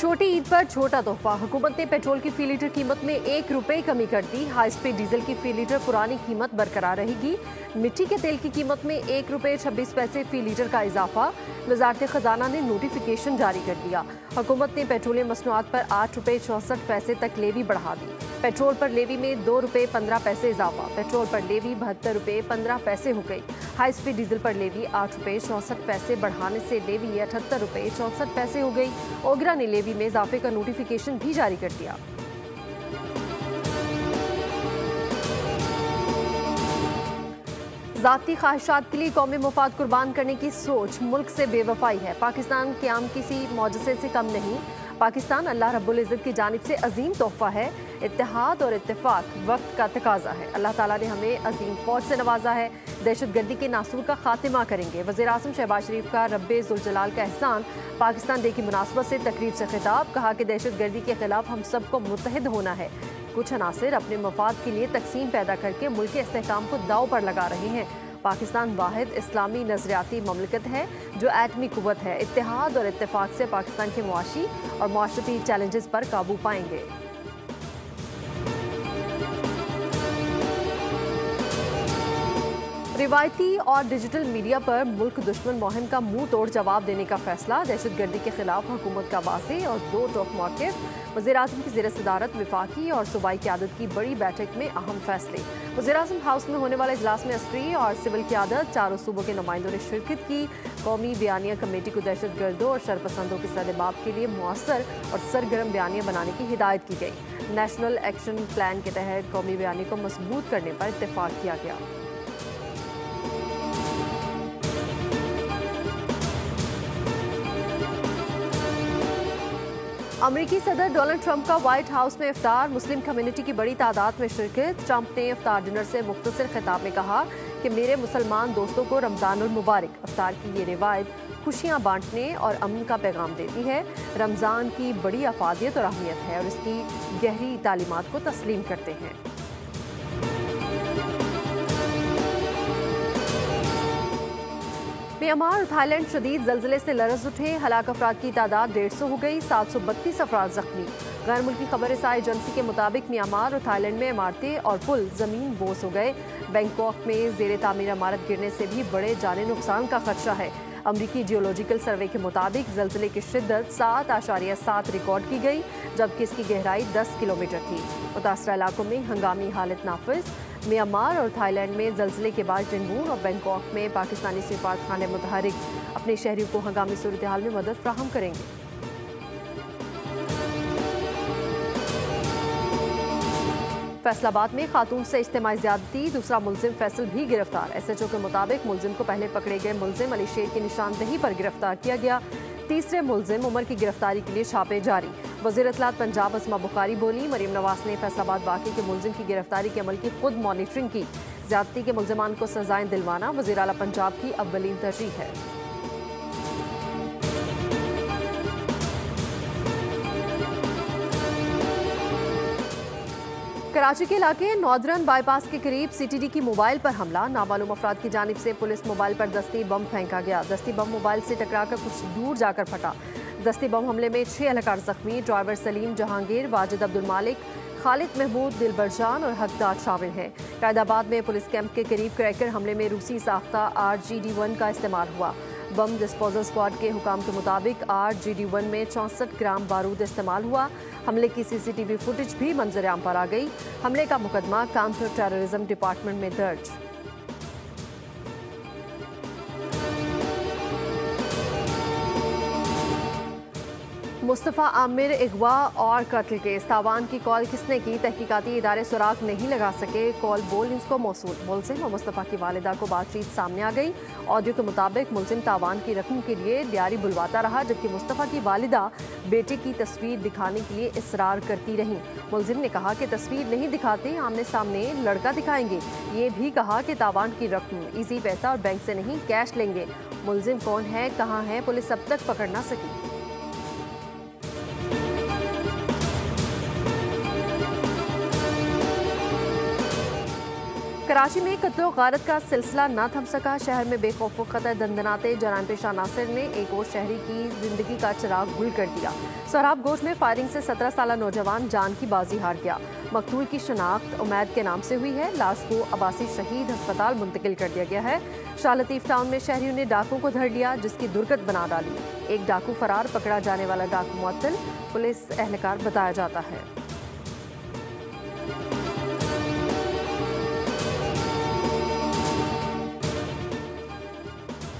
छोटी ईद पर छोटा तोहफा। हुकूमत ने पेट्रोल की फी लीटर कीमत में ₹1 कमी कर दी। हाई स्पीड डीजल की फी लीटर पुरानी कीमत बरकरार रहेगी। मिट्टी के तेल की कीमत में ₹1.26 फी लीटर का इजाफा। वजारत खजाना ने नोटिफिकेशन जारी कर दिया। हुकूमत ने पेट्रोलियम मसनूआत पर ₹8.64 तक लेवी बढ़ा दी। पेट्रोल पर लेवी में ₹2.15 इजाफा। पेट्रोल पर लेवी ₹72.15 हो गई। हाई स्पीड डीजल पर लेवी ₹8.64 बढ़ाने से लेवी ₹78.64 हो गई। ओगरा ने लेवी में इजाफे का नोटिफिकेशन भी जारी कर दिया। ज़ाती ख्वाहिशात के लिए कौमी मुफाद कुर्बान करने की सोच मुल्क से बेवफाई है। पाकिस्तान क़याम किसी मौजज़े से कम नहीं। पाकिस्तान अल्लाह रब्बुल इज़्ज़त की जानिब से अजीम तोहफ़ा है। इत्तेहाद और इत्तेफाक वक्त का तकाजा है। अल्लाह ताला ने हमें अजीम फ़ौज से नवाजा है। दहशतगर्दी के नासूर का खात्मा करेंगे। वज़ीर आज़म शहबाज शरीफ का रब्बे ज़ुल जलाल का एहसान पाकिस्तान डे की मुनासबत से तकरीब से खिताब। कहा कि दहशतगर्दी के खिलाफ हम सबको मुत्तहिद होना है। कुछ अनासिर अपने मफाद के लिए तकसीम पैदा करके मुल्क के इस्तेहकाम को दाव पर लगा रहे हैं। पाकिस्तान वाहिद इस्लामी नजरियाती ममलकत है जो एटमी कुव्वत है। इत्तेहाद और इत्तेफाक से पाकिस्तान के मुआशी और माशरती चैलेंजेस पर काबू पाएंगे। रिवायती और डिजिटल मीडिया पर मुल्क दुश्मन मुहिम का मुंह तोड़ जवाब देने का फैसला। दहशतगर्दी के खिलाफ हुकूमत का वाज़ेह और दो टोक मौक़िफ़। वज़ीर-ए-आज़म की ज़ेर सदारत विफाकी और सूबाई क़यादत की बड़ी बैठक में अहम फैसले। वज़ीर-ए-आज़म हाउस में होने वाले इजलास में अस्करी और सिविल क़यादत चारों सूबों के नुमाइंदों ने शिरकत की। कौमी बयानिया कमेटी को दहशतगर्दों और शरपसंदों के सदेबाब के लिए मुअस्सर और सरगर्म बयानिया बनाने की हिदायत की गई। नेशनल एक्शन प्लान के तहत कौमी बयानिया को मजबूत करने पर इत्तेफाक किया गया। अमरीकी सदर डोनाल्ड ट्रंप का व्हाइट हाउस में इफ्तार। मुस्लिम कम्युनिटी की बड़ी तादाद में शिरकत। ट्रंप ने इफ्तार डिनर से मुख्तसर खिताब में कहा कि मेरे मुसलमान दोस्तों को रमज़ानुल मुबारक। इफ्तार की ये रिवायत खुशियाँ बांटने और अमन का पैगाम देती है। रमज़ान की बड़ी अफादियत और अहमियत है और इसकी गहरी तालीमात को तस्लीम करते हैं। म्यांमार और थाईलैंड शदीद जल्जले से लरज़ उठे। हलाक अफराद की तादाद 150 हो गई। 732 अफराद जख्मी। गैर मुल्की खबर रसाई एजेंसी के मुताबिक म्यांमार और थाईलैंड में इमारतें और पुल ज़मीन बोस हो गए। बैंकॉक में ज़ेर तामीर इमारत गिरने से भी बड़े जानी नुकसान का खदशा है। अमरीकी जियोलॉजिकल सर्वे के मुताबिक जल्जले की शिद्दत 7.7 रिकॉर्ड की गई, जबकि इसकी गहराई 10 किलोमीटर थी। मुतासरा इलाकों में हंगामी हालत नाफिज। म्यांमार और थाईलैंड में जल्जले के बाद रंगून और बैंकॉक में पाकिस्तानी सिफारतखाने मुतहरिक अपने शहरियों को हंगामी सूरत हाल में मदद फ्राहम करेंगे। फैसलाबाद में खातून से इज्तिमाई ज़्यादती। दूसरा मुलजिम फैसल भी गिरफ्तार। SHO के मुताबिक मुलजिम को पहले पकड़े गए मुलजिम अली शेर की निशानदही पर गिरफ्तार किया गया। तीसरे मुलजिम उमर की गिरफ्तारी के लिए छापे जारी। वज़ीर इत्तलात पंजाब अस्मा बुखारी बोली, मरीम नवाज ने फैसलाबाद वाक़े के मुलजिम की गिरफ्तारी के अमल की खुद मॉनिटरिंग की। ज़्यादती के मुलजमान को सजाएं दिलवाना वज़ीर आला पंजाब की अव्वलीन तरजीह है। कराची के इलाके नॉर्दर्न बाईपास के करीब CTD की मोबाइल पर हमला। नामालूम अफराद की जानिब से पुलिस मोबाइल पर दस्ती बम फेंका गया। दस्ती बम मोबाइल से टकराकर कुछ दूर जाकर फटा। दस्ती बम हमले में 6 एहलकार जख्मी। ड्राइवर सलीम जहांगीर, वाजिद अब्दुल मालिक, खालिद महमूद, दिलबर जान और हकदार शामिल हैं। कायदाबाद में पुलिस कैंप के करीब क्रैकर हमले में रूसी साख्ता RGD-1 का इस्तेमाल हुआ। बम डिस्पोजल स्क्वाड के हुकाम के मुताबिक RGD-1 में 64 ग्राम बारूद इस्तेमाल हुआ। हमले की CCTV फुटेज भी मंजर आम पर आ गई। हमले का मुकदमा काउंटर टेररिज्म डिपार्टमेंट में दर्ज। मुस्तफ़ा आमिर अगवा और कत्ल केस। तावान की कॉल किसने की? तहकीकाती इदारे सुराग नहीं लगा सके। कॉल बोलिंस को मौसूल। मुलजिम और मुस्तफ़ा की वालिदा को बातचीत सामने आ गई। ऑडियो के मुताबिक मुलजिम तावान की रकम के लिए डियारी बुलवाता रहा, जबकि मुस्तफ़ा की वालिदा बेटे की तस्वीर दिखाने के लिए इसरार करती रहीं। मुलजिम ने कहा कि तस्वीर नहीं दिखाते, आमने सामने लड़का दिखाएंगे। ये भी कहा कि तावान की रकम इजी पैसा और बैंक से नहीं कैश लेंगे। मुलजिम कौन है, कहाँ है, पुलिस अब तक पकड़ ना सकी। कराची में कत्लो गारत का सिलसिला न थम सका। शहर में बेखौफ खतर दंदनाते जरान पेशा नासिर ने एक और शहरी की जिंदगी का चिराग गुल कर दिया। सोहराब गोश में फायरिंग से 17 साल नौजवान जान की बाजी हार गया। मकतूल की शनाख्त उमैद के नाम से हुई है। लाश को अब्बासी शहीद अस्पताल मुंतकिल कर दिया गया है। शाह लतीफ टाउन में शहरियों ने डाकू को धर लिया, जिसकी दुर्गत बना डाली। एक डाकू फरार, पकड़ा जाने वाला डाकू मुअत्तल, पुलिस एहलकार बताया जाता है।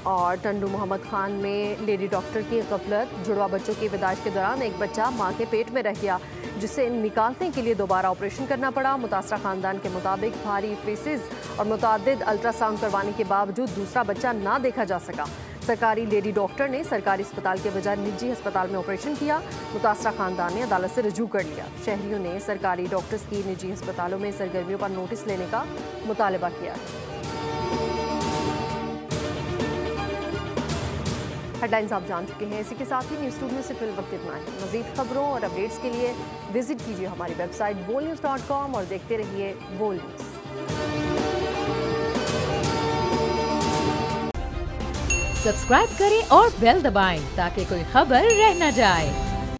और टंडू मोहम्मद खान में लेडी डॉक्टर की गफलत। जुड़वा बच्चों की विदाइश के दौरान एक बच्चा मां के पेट में रह गया, जिसे निकालने के लिए दोबारा ऑपरेशन करना पड़ा। मुतासरा खानदान के मुताबिक भारी फेसेस और मुतअद्दिद अल्ट्रासाउंड करवाने के बावजूद दूसरा बच्चा ना देखा जा सका। सरकारी लेडी डॉक्टर ने सरकारी अस्पताल के बजाय निजी अस्पताल में ऑपरेशन किया। मुतासरा खानदान ने अदालत से रजू कर लिया। शहरियों ने सरकारी डॉक्टर्स की निजी अस्पतालों में सरगर्मियों पर नोटिस लेने का मुतालबा किया है। हेडलाइंस आप जान चुके हैं। इसी के साथ ही न्यूज़ स्टूडियो से फिल वक्त इतना है। मजीद खबरों और अपडेट्स के लिए विजिट कीजिए हमारी वेबसाइट bolnews.com और देखते रहिए बोल न्यूज़। सब्सक्राइब करें और बेल दबाएं ताकि कोई खबर रह न जाए।